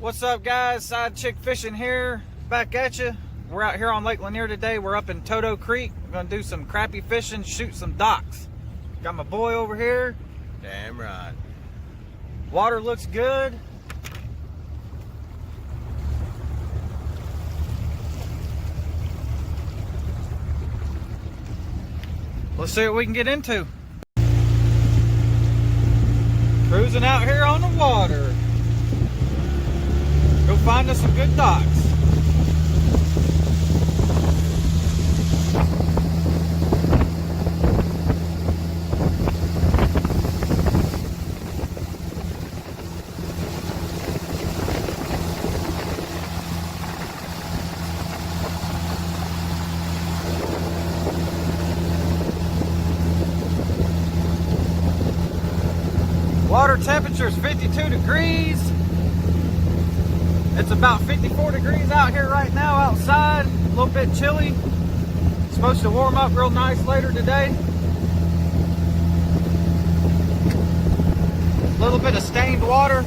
What's up, guys? Side Chick Fishing here, back at you. We're out here on Lake Lanier today. We're up in Toto Creek. We're gonna do some crappie fishing, shoot some docks. Got my boy over here. Damn right. Water looks good. Let's see what we can get into. Cruising out here on the water. Go find us some good docks. Water temperature is 52 degrees. It's about 54 degrees out here right now outside. A little bit chilly. It's supposed to warm up real nice later today. A little bit of stained water.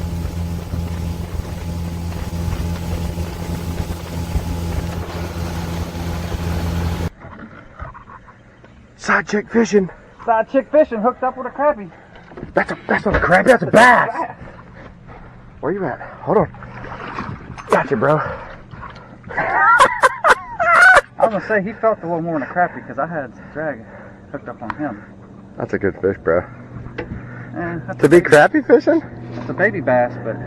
Side chick fishing. Side Chick Fishing hooked up with a crappie. That's not a crappie, that's a bass. Where you at? Hold on. Gotcha, bro. I was gonna say he felt a little more than a crappie because I had drag hooked up on him. That's a good fish, bro. That's To be crappie fishing? It's a baby bass, but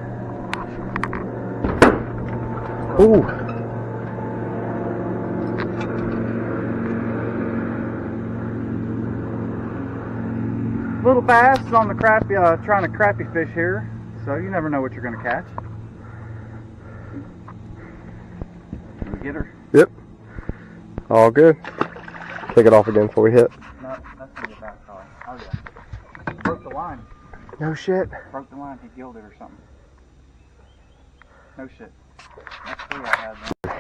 Ooh. little bass is on the crappie, trying to crappie fish here, so you never know what you're gonna catch. Can we get her? Yep. All good. Take it off again before we hit. No, that's gonna be a back collar. Oh yeah. Broke the line. No shit. Broke the line. He gilled it or something. No shit. That's three I had then.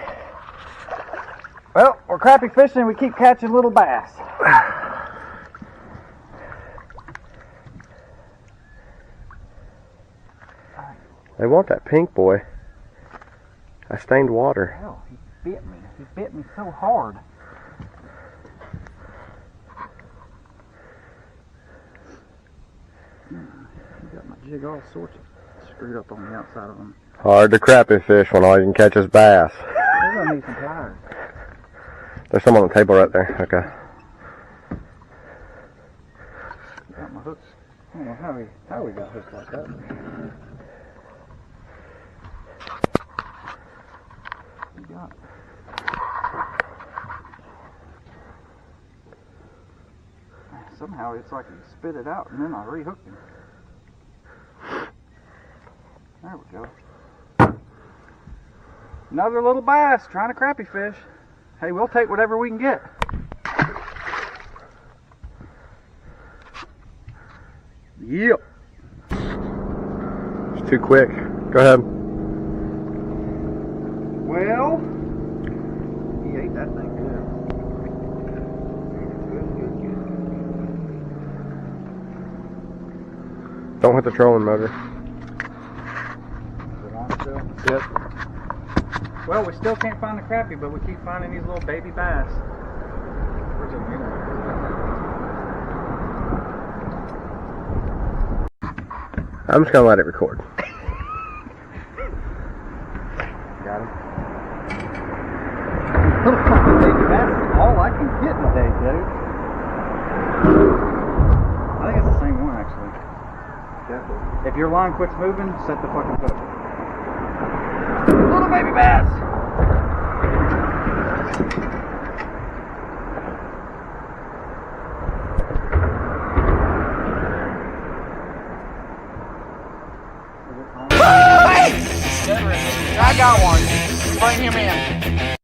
Well, we're crappie fishing. We keep catching little bass. They want that pink boy. That stained water. Hell, he bit me. He bit me so hard. He got my jig all sorts of screwed up on the outside of him. Hard to crappie fish when all you can catch is bass. We're gonna need some pliers. There's some on the table right there. Okay. Got my hooks. I don't know how we got hooked like that. We got it. Somehow it's like he spit it out and then I rehooked him. There we go. Another little bass trying to crappie fish. Hey, we'll take whatever we can get. Yep. It's too quick. Go ahead. Well, he ate that thing good. Don't hit the trolling motor. Is it on still? Yep. Well, we still can't find the crappie, but we keep finding these little baby bass. Where's the mirror? I'm just gonna let it record. Got him. Little fucking baby bass is all I can get today, dude. I think it's the same one, actually. If your line quits moving, set the fucking hook. Little baby bass! I got one. Bring him in.